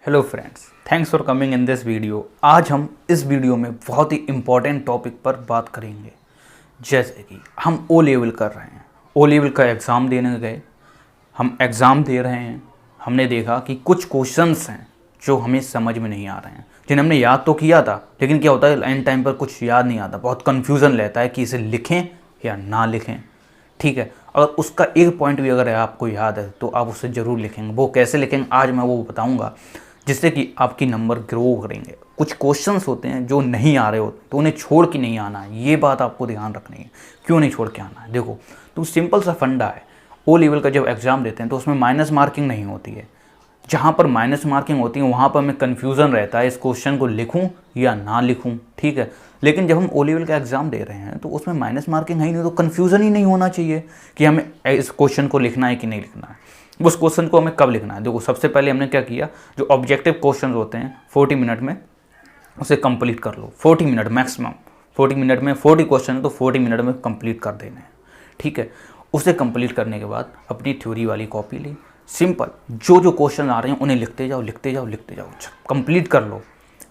Hello friends, thanks for coming in this video. आज हम इस वीडियो में बहुत ही इम्पॉर्टेंट टॉपिक पर बात करेंगे। जैसे कि हम ओ लेवल कर रहे हैं, ओ लेवल का एग्ज़ाम देने गए, हम एग्ज़ाम दे रहे हैं। हमने देखा कि कुछ क्वेश्चंस हैं जो हमें समझ में नहीं आ रहे हैं, जिन्हें हमने याद तो किया था, लेकिन क्या होता है एंड टाइम पर कुछ याद नहीं आता, बहुत कन्फ्यूज़न रहता है कि इसे लिखें या ना लिखें। ठीक है, अगर उसका एक पॉइंट भी अगर आपको याद है तो आप उसे ज़रूर लिखेंगे। वो कैसे लिखेंगे आज मैं वो बताऊंगा, जिससे कि आपकी नंबर ग्रो करेंगे। कुछ क्वेश्चंस होते हैं जो नहीं आ रहे होते तो उन्हें छोड़ के नहीं आना है, ये बात आपको ध्यान रखनी है। क्यों नहीं छोड़ के आना है? देखो, तो सिंपल सा फंडा है। ओ लेवल का जब एग्ज़ाम देते हैं तो उसमें माइनस मार्किंग नहीं होती है। जहाँ पर माइनस मार्किंग होती है वहाँ पर हमें कन्फ्यूज़न रहता है, इस क्वेश्चन को लिखूँ या ना लिखूँ। ठीक है, लेकिन जब हम ओ लेवल का एग्ज़ाम दे रहे हैं तो उसमें माइनस मार्किंग है ही नहीं, तो कन्फ्यूज़न ही नहीं होना चाहिए कि हमें इस क्वेश्चन को लिखना है कि नहीं लिखना है। उस क्वेश्चन को हमें कब लिखना है? देखो, सबसे पहले हमने क्या किया, जो ऑब्जेक्टिव क्वेश्चन होते हैं 40 मिनट में उसे कंप्लीट कर लो। 40 मिनट मैक्सिमम, 40 मिनट में 40 क्वेश्चन है तो 40 मिनट में कंप्लीट कर देने हैं। ठीक है, उसे कंप्लीट करने के बाद अपनी थ्योरी वाली कॉपी ली। सिंपल जो जो क्वेश्चन आ रहे हैं उन्हें लिखते जाओ, लिखते जाओ, लिखते जाओ, कंप्लीट कर लो।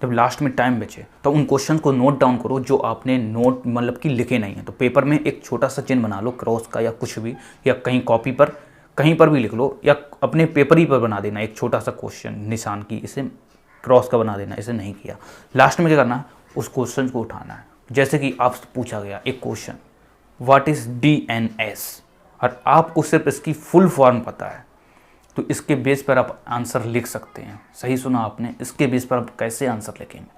जब लास्ट में टाइम बचे तो उन क्वेश्चन को नोट डाउन करो जो आपने नोट मतलब कि लिखे नहीं है। तो पेपर में एक छोटा सा चिन्ह बना लो, क्रॉस का या कुछ भी, या कहीं कॉपी पर कहीं पर भी लिख लो, या अपने पेपर ही पर बना देना एक छोटा सा क्वेश्चन निशान की, इसे क्रॉस का बना देना। इसे नहीं किया, लास्ट में क्या करना है, उस क्वेश्चन को उठाना है। जैसे कि आपसे पूछा गया एक क्वेश्चन, व्हाट इज़ DNS, और आपको सिर्फ इसकी फुल फॉर्म पता है, तो इसके बेस पर आप आंसर लिख सकते हैं। सही सुना आपने, इसके बेस पर आप कैसे आंसर लिखेंगे।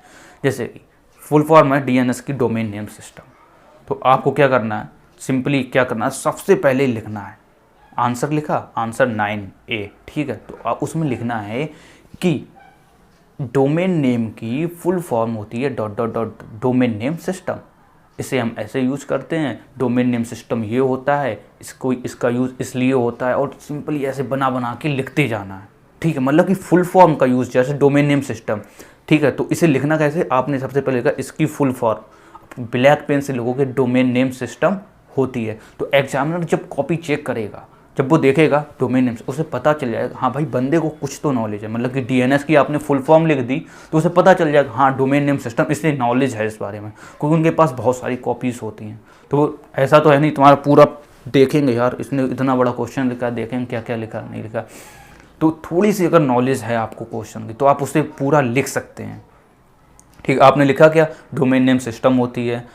जैसे कि फुल फॉर्म है DNS की, डोमेन नेम सिस्टम। तो आपको क्या करना है, सिंपली क्या करना है, सबसे पहले लिखना है। आंसर लिखा, आंसर 9A। ठीक है, तो आप उसमें लिखना है कि डोमेन नेम की फुल फॉर्म होती है dot dot dot domain name system. इसे हम ऐसे यूज़ करते हैं, डोमेन नेम सिस्टम ये होता है, इसका यूज़ इसलिए होता है, और सिंपली ऐसे बना बना के लिखते जाना है। ठीक है, मतलब कि फुल फॉर्म का यूज़, जैसे डोमेन नेम सिस्टम। ठीक है, तो इसे लिखना कैसे, आपने सबसे पहले लिखा इसकी फुल फॉर्म, ब्लैक पेन से लिखोगे डोमेन नेम सिस्टम होती है। तो एग्जामिनर जब कॉपी चेक करेगा, जब वो देखेगा डोमेन नेम, उसे पता चल जाएगा हाँ भाई बंदे को कुछ तो नॉलेज है। मतलब कि DNS की आपने फुल फॉर्म लिख दी तो उसे पता चल जाएगा हाँ डोमेन नेम सिस्टम, इससे नॉलेज है इस बारे में, क्योंकि उनके पास बहुत सारी कॉपीज़ होती हैं। तो ऐसा तो है नहीं तुम्हारा पूरा देखेंगे यार इसने इतना बड़ा क्वेश्चन लिखा, देखेंगे क्या क्या लिखा नहीं लिखा। तो थोड़ी सी अगर नॉलेज है आपको क्वेश्चन की तो आप उसे पूरा लिख सकते हैं। ठीक, आपने लिखा क्या, डोमेन नेम सिस्टम होती है,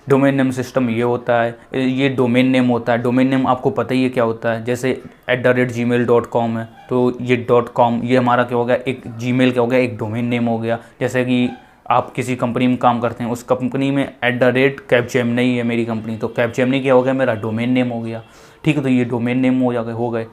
डोमेन नेम सिस्टम ये होता है, ये डोमेन नेम होता है। डोमेन नेम आपको पता ही है क्या होता है, जैसे @gmail.com है, तो ये .com ये हमारा क्या हो गया, एक Gmail क्या हो गया, एक डोमेन नेम हो गया। जैसे कि आप किसी कंपनी में काम करते हैं, उस कंपनी में @capgemini है मेरी कंपनी, तो capgemini क्या हो गया, मेरा डोमेन नेम हो गया। ठीक है, तो ये डोमेन नेम हो गए।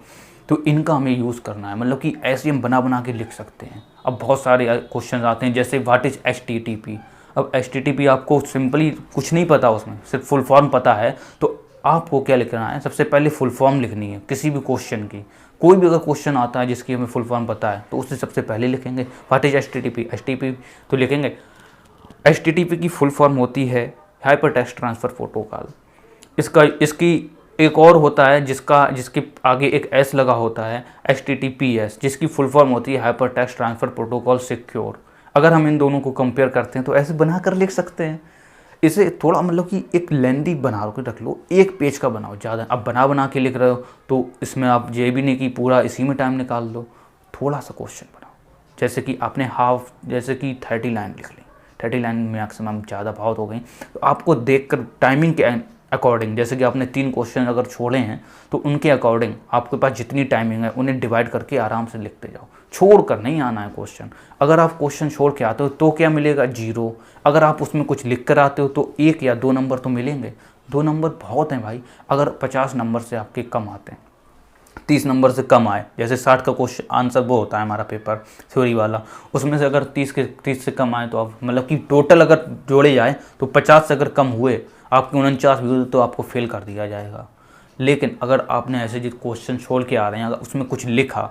तो इनका हमें यूज़ करना है, मतलब कि ऐसे हम बना बना के लिख सकते हैं। अब बहुत सारे क्वेश्चन आते हैं, जैसे व्हाट इज़ HTTP। अब HTTP आपको सिंपली कुछ नहीं पता, उसमें सिर्फ फुल फॉर्म पता है, तो आपको क्या लिखना है, सबसे पहले फुल फॉर्म लिखनी है किसी भी क्वेश्चन की। कोई भी अगर क्वेश्चन आता है जिसकी हमें फुल फॉर्म पता है तो उससे सबसे पहले लिखेंगे व्हाट इज़ HTTP तो लिखेंगे HTTP की फुल फॉर्म होती है हाइपर टेक्स्ट ट्रांसफ़र प्रोटोकॉल। इसकी एक और होता है जिसके आगे एक S लगा होता है, HTTPS, जिसकी फुल फॉर्म होती है hyper text transfer protocol secure. अगर हम इन दोनों को कंपेयर करते हैं तो ऐसे बना कर लिख सकते हैं। इसे थोड़ा मतलब कि एक लेंदी बना के रख लो, एक पेज का बनाओ, ज़्यादा अब बना बना के लिख रहे हो तो इसमें आप ये भी नहीं कि पूरा इसी में टाइम निकाल दो। थोड़ा सा क्वेश्चन बनाओ, जैसे कि आपने हाफ, जैसे कि 30 लाइन लिख ली, 30 लाइन मैक्सिमम, ज़्यादा बहुत हो गई तो आपको देख कर टाइमिंग के अकॉर्डिंग, जैसे कि आपने 3 क्वेश्चन अगर छोड़े हैं तो उनके अकॉर्डिंग आपके पास जितनी टाइमिंग है उन्हें डिवाइड करके आराम से लिखते जाओ। छोड़ कर नहीं आना है क्वेश्चन। अगर आप क्वेश्चन छोड़ के आते हो तो क्या मिलेगा, 0। अगर आप उसमें कुछ लिख कर आते हो तो 1 या 2 नंबर तो मिलेंगे। 2 नंबर बहुत हैं भाई। अगर 50 नंबर से आपके कम आते हैं, 30 नंबर से कम आए, जैसे 60 का क्वेश्चन आंसर वो होता है हमारा पेपर थ्योरी वाला, उसमें से अगर 30 से कम आए तो आप मतलब कि टोटल अगर जोड़े जाए तो 50 से अगर कम हुए, आपके 49 भी हुए तो आपको फेल कर दिया जाएगा। लेकिन अगर आपने ऐसे जो क्वेश्चन छोड़ के आ रहे हैं, अगर उसमें कुछ लिखा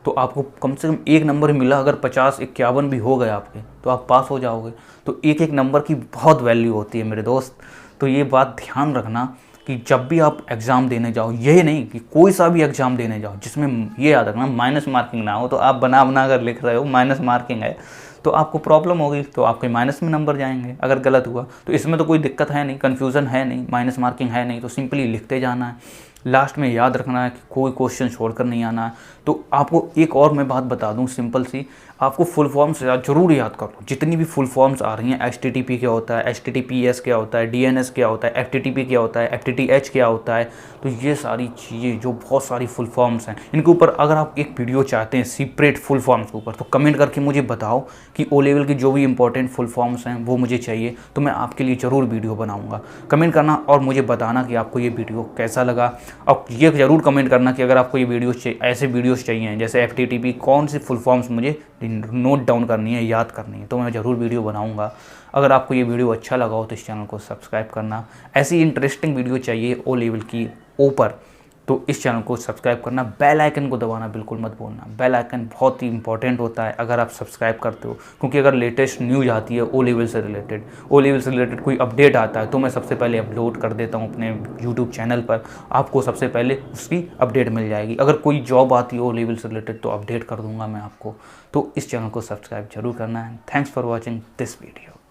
तो आपको कम से कम 1 नंबर मिला। अगर 50-51 भी हो गए आपके तो आप पास हो जाओगे। तो एक एक नंबर की बहुत वैल्यू होती है मेरे दोस्त। तो ये बात ध्यान रखना कि जब भी आप एग्ज़ाम देने जाओ, ये नहीं कि कोई सा भी एग्ज़ाम देने जाओ जिसमें ये याद रखना माइनस मार्किंग ना हो। तो आप बना बना कर लिख रहे हो माइनस मार्किंग है तो आपको प्रॉब्लम होगी, तो आपके माइनस में नंबर जाएंगे अगर गलत हुआ। तो इसमें तो कोई दिक्कत है नहीं, कन्फ्यूज़न है नहीं, माइनस मार्किंग है नहीं, तो सिंपली लिखते जाना है। लास्ट में याद रखना है कि कोई क्वेश्चन छोड़कर नहीं आना है। तो आपको एक और मैं बात बता दूं सिंपल सी, आपको फुल फॉर्म्स ज़रूर याद कर लो। जितनी भी फुल फॉर्म्स आ रही हैं, HTTP क्या होता है, HTTPS क्या होता है, DNS क्या होता है, FTTP क्या होता है, FTTH क्या होता है, तो ये सारी चीज़ें जो बहुत सारी फुल फॉर्म्स हैं, इनके ऊपर अगर आप एक वीडियो चाहते हैं सेपरेट फुल फॉर्म्स के ऊपर, तो कमेंट करके मुझे बताओ कि ओ लेवल की जो भी इंपॉर्टेंट फुल फॉर्म्स हैं वो मुझे चाहिए, तो मैं आपके लिए ज़रूर वीडियो बनाऊँगा। कमेंट करना और मुझे बताना कि आपको ये वीडियो कैसा लगा। और ये ज़रूर कमेंट करना कि अगर आपको ये वीडियोस ऐसे वीडियोस चाहिए जैसे FTTP, कौन सी फुल फॉर्म्स मुझे नोट डाउन करनी है, याद करनी है, तो मैं ज़रूर वीडियो बनाऊंगा। अगर आपको ये वीडियो अच्छा लगा हो तो इस चैनल को सब्सक्राइब करना। ऐसी इंटरेस्टिंग वीडियो चाहिए ओ लेवल की ऊपर, तो इस चैनल को सब्सक्राइब करना। बेल आइकन को दबाना बिल्कुल मत भूलना, बेल आइकन बहुत ही इंपॉर्टेंट होता है अगर आप सब्सक्राइब करते हो, क्योंकि अगर लेटेस्ट न्यूज़ आती है ओ लेवल से रिलेटेड कोई अपडेट आता है तो मैं सबसे पहले अपलोड कर देता हूँ अपने यूट्यूब चैनल पर, आपको सबसे पहले उसकी अपडेट मिल जाएगी। अगर कोई जॉब आती है ओ लेवल से रिलेटेड तो अपडेट कर दूँगा मैं आपको। तो इस चैनल को सब्सक्राइब जरूर करना है। Thanks for watching this video.